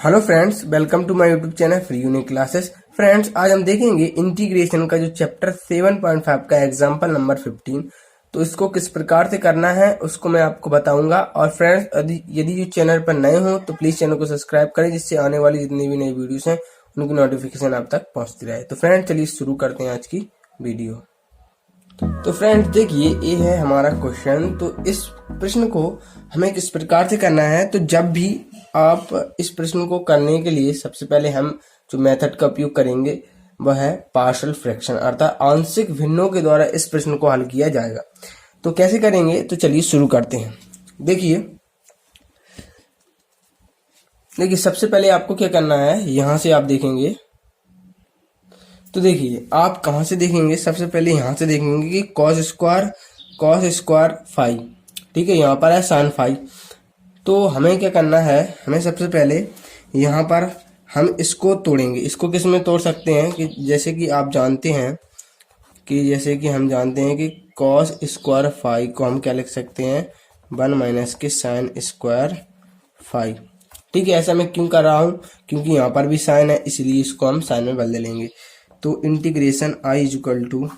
Hello friends, welcome to my YouTube channel Free Unique Classes. Friends, आज हम देखेंगे integration का जो चैप्टर 7.5 का एग्जांपल नंबर 15। तो इसको किस प्रकार से करना है उसको मैं आपको बताऊंगा। और फ्रेंड्स, यदि जो चैनल पर नए हो तो प्लीज चैनल को सब्सक्राइब करें, जिससे आने वाली जितनी भी नई वीडियोस हैं उनकी नोटिफिकेशन आप तक पहुंचती रहे। तो फ्रेंड्स, चलिए शुरू करते हैं आज की वीडियो। तो फ्रेंड्स देखिए, ये है हमारा क्वेश्चन। तो इस प्रश्न को हमें किस प्रकार से करना है, तो जब भी आप इस प्रश्न को करने के लिए सबसे पहले हम जो मेथड का उपयोग करेंगे वह है पार्शियल फ्रैक्शन, अर्थात आंशिक भिन्नों के द्वारा इस प्रश्न को हल किया जाएगा। तो कैसे करेंगे, तो चलिए शुरू करते हैं। देखिए सबसे पहले आपको क्या करना है, यहां से आप देखेंगे। तो देखिए आप कहां से देखेंगे, सबसे पहले यहां से देखेंगे कि कॉस स्क्वायर फाई, ठीक है, यहाँ पर है साइन फाई। तो हमें क्या करना है, हमें सबसे पहले यहाँ पर हम इसको तोड़ेंगे। इसको किस में तोड़ सकते हैं कि जैसे कि आप जानते हैं कि कॉस स्क्वायर फाई को हम क्या लिख सकते हैं, 1 माइनस के साइन स्क्वायर फाई। ठीक है, ऐसा मैं क्यों कर रहा हूँ, क्योंकि यहाँ पर भी साइन है, इसलिए इसको हम साइन में बदल लेंगे। तो इंटीग्रेशन आई इक्वल टू,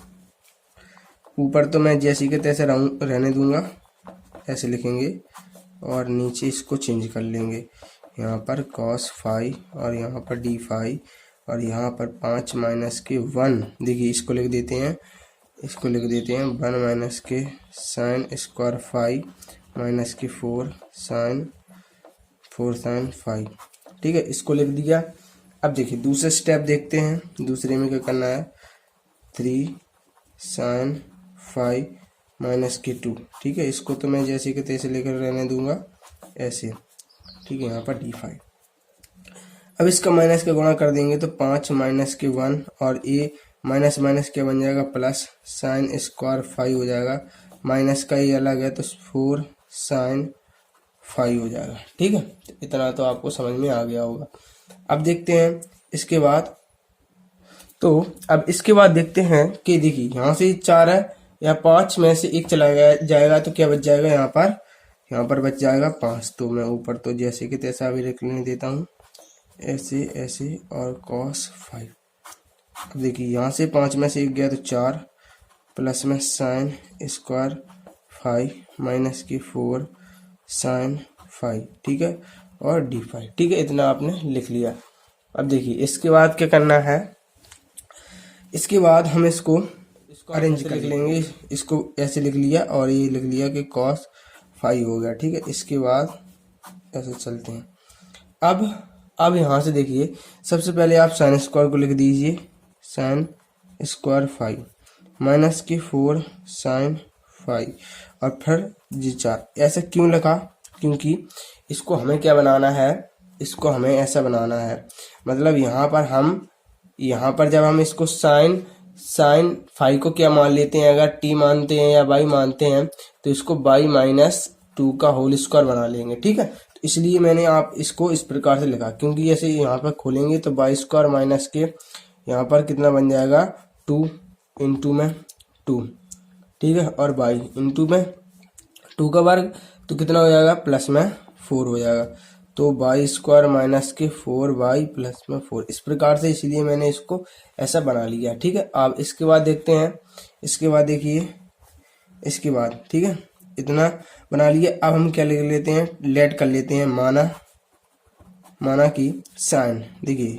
ऊपर तो मैं जैसे के तैसे रहने दूंगा, ऐसे लिखेंगे, और नीचे इसको चेंज कर लेंगे। यहाँ पर कॉस फाई और यहाँ पर डी फाई, और यहाँ पर 5 माइनस के 1, देखिए इसको लिख देते हैं 1 माइनस के साइन स्क्वायर फाई माइनस के 4 साइन फाई। ठीक है, इसको लिख दिया। अब देखिए दूसरा स्टेप देखते हैं, दूसरे में क्या करना है, 3 साइन फाई माइनस के 2। ठीक है, इसको तो मैं जैसे कि तैसे लेकर रहने दूंगा, ऐसे। ठीक है, यहाँ पर डी फाई। अब इसका माइनस का गुणा कर देंगे तो 5 माइनस के 1, और ये माइनस माइनस क्या बन जाएगा, प्लस साइन स्क्वायर फाई हो जाएगा। माइनस का ये अलग है तो 4 साइन फाई हो जाएगा। ठीक है, तो इतना तो आपको समझ में आ गया होगा। अब देखते हैं इसके बाद। तो अब इसके बाद देखते हैं कि देखिए यहाँ से 4 है, या 5 में से 1 चला जाएगा तो क्या बच जाएगा, यहाँ पर बच जाएगा 5। तो मैं ऊपर तो जैसे कि तैसा अभी लिखने देता हूँ, ऐसे और कॉस 5। अब देखिए यहाँ से 5 में से 1 गया तो 4, प्लस में साइन स्क्वायर 5 माइनस की 4 साइन 5। ठीक है, और डी 5। ठीक है, इतना आपने लिख लिया। अब देखिए इसके बाद क्या करना है, इसके बाद हम इसको अरेंज कर लेंगे। इसको ऐसे लिख लिया और ये लिख लिया कि कॉस 5 हो गया। ठीक है, इसके बाद ऐसे चलते हैं। अब यहाँ से देखिए, सबसे पहले आप साइन स्क्वायर को लिख दीजिए, साइन स्क्वायर 5 माइनस की 4 साइन 5, और फिर जी 4। ऐसा क्यों लिखा, क्योंकि इसको हमें क्या बनाना है, इसको हमें ऐसा बनाना है। मतलब यहाँ पर जब हम इसको साइन 5 को क्या मान लेते हैं, अगर टी मानते हैं या बाई मानते हैं, तो इसको बाई माइनस 2 का होल स्क्वायर बना लेंगे। ठीक है, तो इसलिए मैंने आप इसको इस प्रकार से लिखा, क्योंकि ऐसे यहाँ पर खोलेंगे तो बाई स्क्वायर माइनस के यहाँ पर कितना बन जाएगा, 2 इंटू में 2। ठीक है, और बाई इंटू में 2 का वर्ग, तो कितना हो जाएगा, प्लस में 4 हो जाएगा। तो बाई स्क्वायर माइनस के 4 बाई प्लस में 4, इस प्रकार से, इसलिए मैंने इसको ऐसा बना लिया। ठीक है, अब इसके बाद देखते हैं। इसके बाद देखिए, इसके बाद ठीक है, इतना बना लिया। अब हम क्या लिख लेते हैं, लेट कर लेते हैं, माना कि साइन, देखिए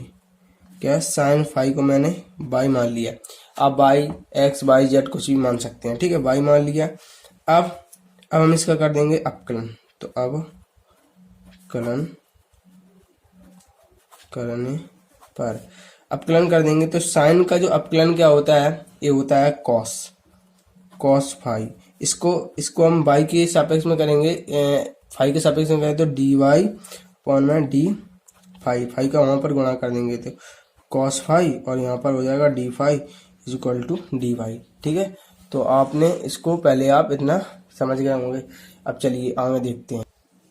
क्या, साइन 5 को मैंने बाई मान लिया। आप बाई एक्स बाई जेड कुछ भी मान सकते हैं। ठीक है, बाई मान लिया। अब हम इसका कर देंगे अपकलन। तो अब करने पर अपकलन कर देंगे तो साइन का जो अपकलन क्या होता है, ये होता है कॉस 5। इसको हम बाई के सापेक्ष में करेंगे, 5 के सापेक्ष में करें तो डी वाई पॉन में डी 5 का वहां पर गुणा कर देंगे तो कॉस 5, और यहाँ पर हो जाएगा d 5 is equal to d y. ठीक है, तो आपने इसको पहले आप इतना समझ गए होंगे। अब चलिए आगे देखते हैं।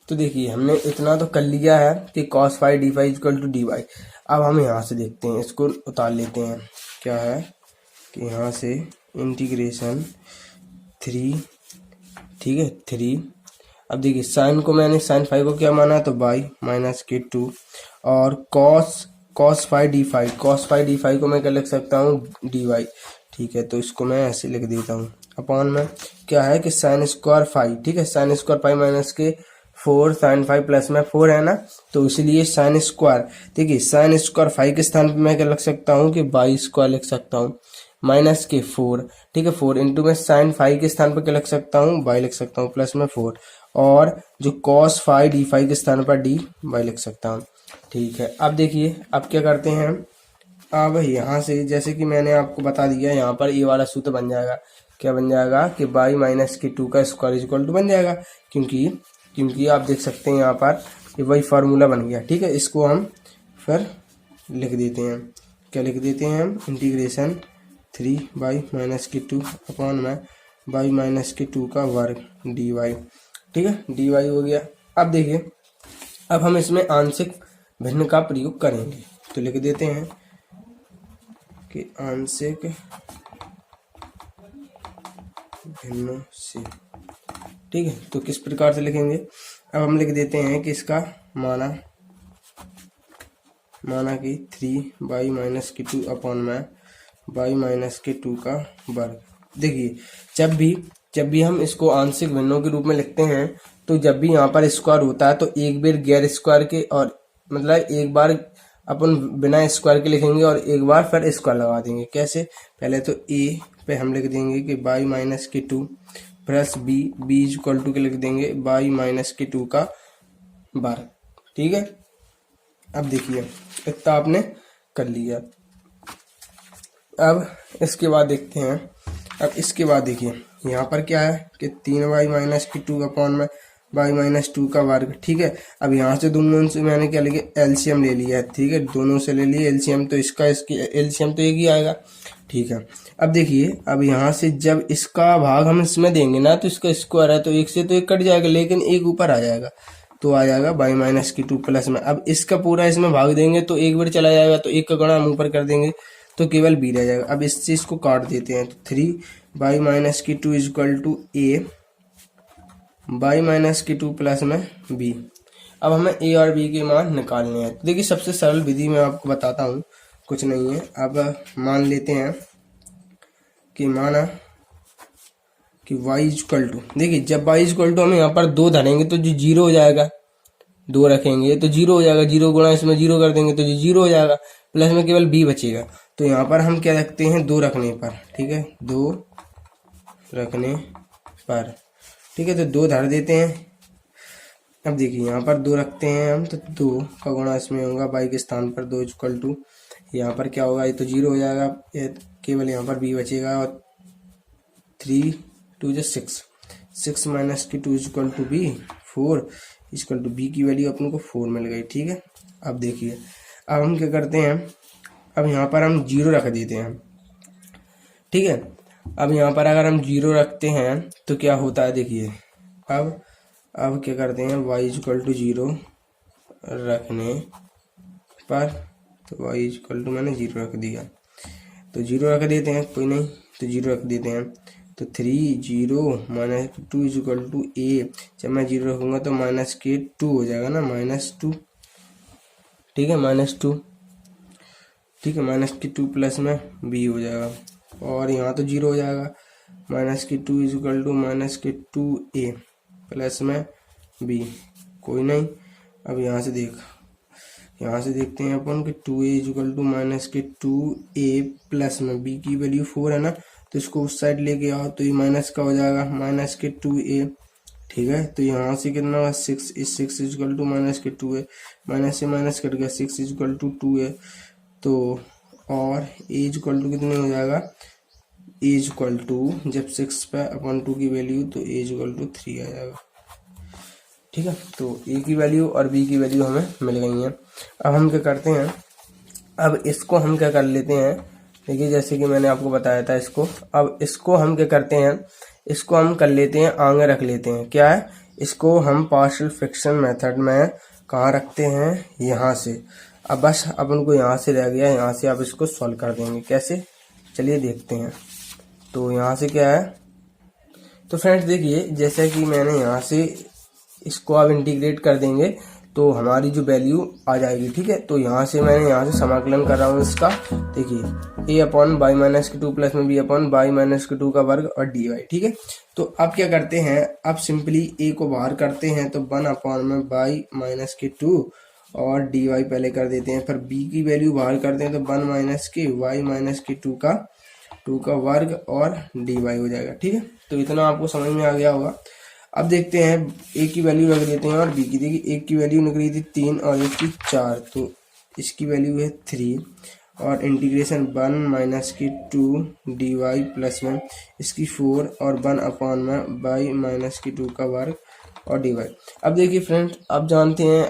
तो देखिए हमने इतना तो कर लिया है कि cos 5 d 5 equal to d y. अब हम यहाँ से देखते हैं, इसको उतार लेते हैं। क्या है कि यहाँ से इंटीग्रेशन 3, ठीक है 3। अब देखिए साइन को मैंने साइन 5 को क्या माना, तो बाई माइनस के 2, और cos फाई डी फाई को मैं क्या लिख सकता हूँ dy। ठीक है, तो इसको मैं ऐसे लिख देता हूँ अपॉन में क्या है कि साइन स्क्वायर फाई। ठीक है, साइन स्क्वायर फाई माइनस के 4 साइन फाई प्लस में 4 है ना, तो इसलिए साइन स्क्वायर। देखिए साइन स्क्वायर फाई के स्थान पे मैं क्या लिख सकता हूँ कि वाई स्क्वायर लिख सकता हूँ माइनस के 4। ठीक है, 4 इंटू में साइन फाई के स्थान पर क्या लिख सकता हूँ वाई लिख सकता हूँ प्लस में 4, और जो कॉस फाई डी फाई के स्थान पर डी वाई लिख सकता हूँ। ठीक है, अब देखिए अब क्या करते हैं, अब यहाँ से जैसे कि मैंने आपको बता दिया, यहाँ पर ये वाला सूत्र बन जाएगा। क्या बन जाएगा कि y माइनस के 2 का स्क्वायर इक्वल टू बन जाएगा, क्योंकि आप देख सकते हैं यहाँ पर ये वही फार्मूला बन गया। ठीक है, इसको हम फिर लिख देते हैं, क्या लिख देते हैं हम, इंटीग्रेशन 3y माइनस के 2 अपॉन में y माइनस के 2 का वर्ग dy। ठीक है, dy हो गया। अब देखिए अब हम इसमें आंशिक भिन्न का प्रयोग करेंगे, तो लिख देते हैं कि आंशिक भिन्न से। ठीक है, तो किस प्रकार से लिखेंगे, अब हम लिख देते हैं कि इसका माना कि 3y माइनस के 2 अपॉन में y माइनस के 2 का वर्ग। देखिए जब भी हम इसको आंशिक भिन्नों के रूप में लिखते हैं, तो जब भी यहाँ पर स्क्वायर होता है तो एक बार गैर स्क्वायर के, और मतलब एक बार अपन बिना स्क्वायर के लिखेंगे और एक बार फिर स्क्वायर लगा देंगे। कैसे, पहले तो a पे हम लिख देंगे कि y माइनस के 2 plus b is equal to के लिख देंगे y माइनस के 2 का वर्ग। ठीक है, अब देखिए इतना आपने कर लिया। अब इसके बाद देखते हैं, अब इसके बाद देखिए यहाँ पर क्या है कि 3y माइनस के 2 अपॉन में y माइनस 2 का वर्ग। ठीक है, अब यहाँ से दोनों से मैंने क्या लिया, एलसीएम ले लिया है। ठीक है, दोनों से ले लिए एलसीएम, तो इसकी एलसीएम तो एक ही आएगा। ठीक है, अब देखिए अब यहाँ से जब इसका भाग हम इसमें देंगे ना, तो इसका स्क्वायर है तो एक से तो एक कट जाएगा, लेकिन एक ऊपर आ जाएगा, तो आ जाएगा y माइनस की 2 प्लस में। अब इसका पूरा इसमें भाग देंगे तो एक बार चला जाएगा, तो एक का गुणा हम ऊपर कर देंगे तो केवल b रह जाएगा। अब इस चीज को काट देते हैं, तो 3y माइनस की 2 is equal to a y minus की 2 प्लस में b। अब हमें a और b के मान निकालने हैं। तो देखिए सबसे सरल विधि मैं आपको बताता हूँ, कुछ नहीं है। अब मान लेते हैं कि माना कि y इक्वल टू, देखिए जब y इक्वल टू हम यहाँ पर 2 धरेंगे तो जो 0 हो जाएगा, 2 रखेंगे तो 0 हो जाएगा, 0 गुणा इसमें 0 कर देंगे तो जो 0 हो जाएगा, प्लस में केवल b बचेगा। तो यहाँ पर हम क्या रखते हैं, 2 रखने पर। ठीक है, 2 रखने पर, ठीक है, तो 2 धर देते हैं। अब देखिए यहाँ पर 2 रखते हैं हम, तो 2 का गुणा इसमें होगा y के स्थान पर 2 इक्वल टू, यहाँ पर क्या होगा, ये तो 0 हो जाएगा, केवल यहाँ पर b बचेगा, और 3 2 6 माइनस की 2 equal to b 4 equal to b की वैल्यू अपन को 4 मिल गई। ठीक है, अब देखिए अब हम क्या करते हैं, अब यहाँ पर हम 0 रख देते हैं। ठीक है, अब यहाँ पर अगर हम 0 रखते हैं तो क्या होता है, देखिए अब क्या करते हैं, y इक्वल टू 0 रखने पर, तो y इक्वल टू मैंने 0 रख दिया, तो 0 रख देते हैं, कोई नहीं, तो 0 रख देते हैं। तो 3 0 minus 2 is equal to a, जब मैं 0 रखूंगा तो माइनस के 2 हो जाएगा ना, -2। ठीक है, -2। ठीक है, माइनस की 2 प्लस में b हो जाएगा, और यहाँ तो 0 हो जाएगा, माइनस की 2 इज इक्वल टू माइनस के 2a प्लस में b, कोई नहीं। अब यहाँ से देखते हैं अपन कि 2a is equal to minus के 2a प्लस में b की वैल्यू 4 है ना, तो इसको उस साइड लेके आओ तो ये माइनस का हो जाएगा, माइनस के 2a। ठीक है, तो यहाँ से कितना होगा, 6 इज इक्वल टू माइनस के 2a, माइनस से माइनस कट गया, 6 इज इक्वल टू 2a, तो और a इज इक्वल टू कितने हो जाएगा, a इज इक्वल टू जब 6 पे अपन 2 की वैल्यू, तो a इज इक्वल टू 3 आ जाएगा। ठीक है, तो a की वैल्यू और b की वैल्यू हमें मिल गई है। अब हम क्या करते हैं, अब इसको हम क्या कर लेते हैं, देखिए जैसे कि मैंने आपको बताया था अब इसको हम क्या करते हैं, इसको हम कर लेते हैं, आगे रख लेते हैं। क्या है, इसको हम पार्शियल फ्रैक्शन मेथड में कहाँ रखते हैं, यहाँ से। अब बस अपन को यहाँ से रह गया, यहाँ से अब इसको सॉल्व कर देंगे। कैसे, चलिए देखते हैं। तो यहाँ से क्या है, तो फ्रेंड्स देखिए जैसे कि मैंने यहाँ से इसको अब इंटीग्रेट कर देंगे, तो हमारी जो वैल्यू आ जाएगी। ठीक है, तो यहाँ से मैंने यहाँ से समाकलन कर रहा हूँ इसका। देखिए a अपॉन बाई माइनस के 2 प्लस में b अपॉन बाई माइनस के 2 का वर्ग और dy। ठीक है, तो अब क्या करते हैं, अब सिंपली a को बाहर करते हैं तो 1 अपॉन में बाई माइनस के 2 और dy पहले कर देते हैं, फिर b की वैल्यू बाहर करते हैं तो 1 माइनस के y माइनस के 2 का वर्ग और dy हो जाएगा। ठीक है, तो इतना आपको समझ में आ गया होगा। अब देखते हैं a की वैल्यू रख देते हैं और b की। देखिए a की वैल्यू निकली थी 3 और एक की 4, तो इसकी वैल्यू है 3 और इंटीग्रेशन 1 माइनस की 2 dy प्लस में इसकी 4 और 1 अपॉन में बाई माइनस की 2 का वर्ग और dy। अब देखिए फ्रेंड्स, अब जानते हैं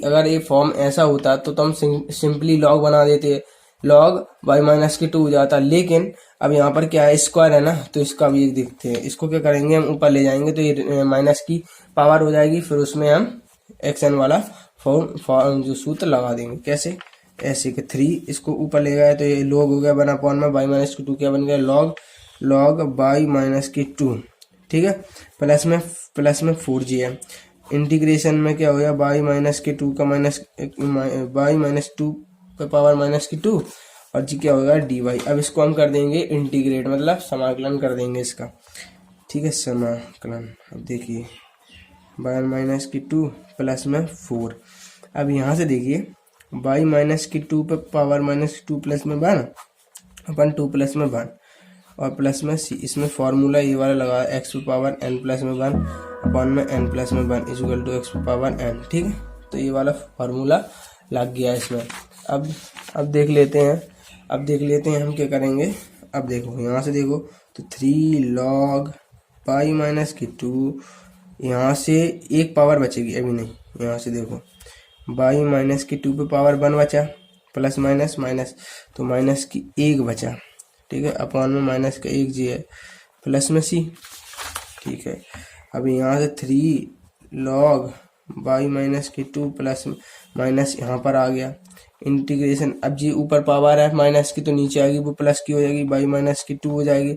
अगर ये फॉर्म ऐसा होता तो हम सिंपली लॉग बना देते, लॉग बाई माइनस की 2 हो जाता। लेकिन अब यहाँ पर क्या है, स्क्वायर है ना, तो इसका भी एक देखते हैं। इसको क्या करेंगे, हम ऊपर ले जाएंगे तो ये माइनस की पावर हो जाएगी, फिर उसमें हम एक्स एन वाला फॉर्म जो सूत्र लगा देंगे। कैसे, ऐसे कि 3 इसको ऊपर ले गए तो ये लॉग हो गया 1 अपॉन में बाई माइनस की 2 क्या बन गया, लॉग बाई माइनस की 2। ठीक है, प्लस में 4g है। इंटीग्रेशन में क्या हो गया, बाई माइनस के 2 का बाई माइनस 2 पे पावर माइनस की 2 और जी क्या होगा dy। अब इसको हम कर देंगे इंटीग्रेट, मतलब समाकलन कर देंगे इसका। ठीक है, समाकलन। अब देखिए बाई माइनस की 2 प्लस में 4। अब यहाँ से देखिए बाई माइनस की 2 पे पावर माइनस 2 प्लस में 1 अपन 2 प्लस में 1 और प्लस में c। इसमें फॉर्मूला ये वाला लगा, एक्स पे पावर n प्लस में 1 अपॉन में n प्लस में 1 इक्वल टू एक्स पे पावर n। ठीक है, तो ये वाला फॉर्मूला लग गया इसमें। अब देख लेते हैं हम क्या करेंगे। अब देखो यहाँ से देखो तो 3 लॉग पाई माइनस की 2, यहाँ से एक पावर बचेगी अभी नहीं, यहाँ से देखो बाई माइनस की 2 पे पावर 1 बचा, प्लस माइनस तो माइनस की 1 बचा। ठीक है, अपॉन में माइनस का 1 जी है, प्लस में c। ठीक है, अब यहाँ से 3 लॉग बाई माइनस की 2 प्लस माइनस यहाँ पर आ गया इंटीग्रेशन। अब जी ऊपर पावर है माइनस की तो नीचे आएगी वो प्लस की हो जाएगी, बाई माइनस की 2 हो जाएगी।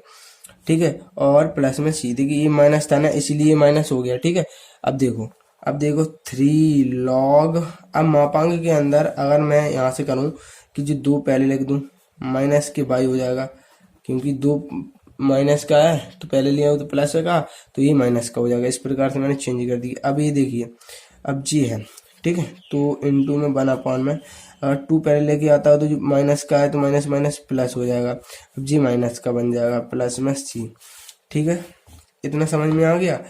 ठीक है, और प्लस में c। देखिए ये माइनस था ना, इसीलिए माइनस हो गया। ठीक है, अब देखो 3 लॉग। अब मापांक के अंदर अगर मैं यहाँ से करूँ कि जो 2 पहले लिख दूँ माइनस के बाई हो जाएगा, क्योंकि 2 माइनस का है तो पहले लिया हो तो प्लस का, तो ये माइनस का हो जाएगा। इस प्रकार से मैंने चेंज कर दी। अब ये देखिए अब जी है। ठीक है, तो इनटू में 1 अपॉन में अगर 2 पहले लेके आता हो तो जो माइनस का है तो माइनस माइनस प्लस हो जाएगा। अब जी माइनस का बन जाएगा प्लस में c। ठीक है, इतना समझ में आ गया।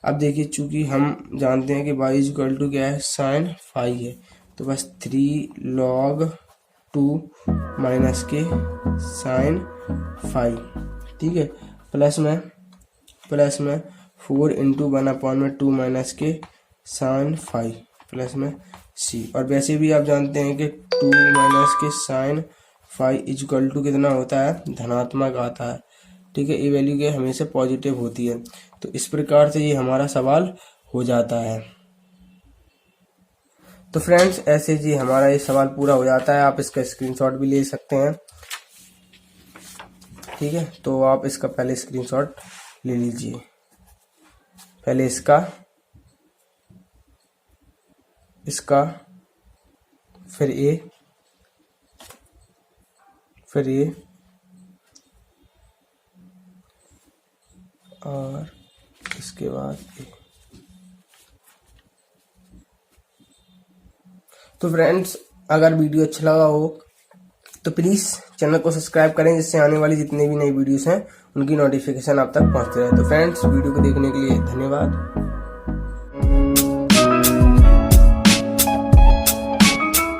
अब देखिए चूंकि हम जानते हैं कि y इक्वल टू क्या है, साइन फाई है, तो बस 3 लॉग 2 माइनस के साइन फाई। ठीक है, प्लस में 4 इंटू 1 अपॉन में 2 माइनस के साइन फाई प्लस में c। और वैसे भी आप जानते हैं कि 2 माइनस के साइन फाई इक्वल टू कितना होता है, धनात्मक आता है। ठीक है, ये वैल्यू के हमेशा पॉजिटिव होती है। तो इस प्रकार से ये हमारा सवाल हो जाता है। तो फ्रेंड्स ऐसे जी हमारा ये सवाल पूरा हो जाता है। आप इसका स्क्रीनशॉट भी ले सकते हैं। ठीक है, तो आप इसका पहले स्क्रीनशॉट ले लीजिए। पहले इसका फिर ये और इसके बाद ये। तो फ्रेंड्स अगर वीडियो अच्छा लगा हो तो प्लीज़ चैनल को सब्सक्राइब करें, जिससे आने वाली जितनी भी नई वीडियोस हैं उनकी नोटिफिकेशन आप तक पहुंचते रहे। तो फ्रेंड्स वीडियो को देखने के लिए धन्यवाद।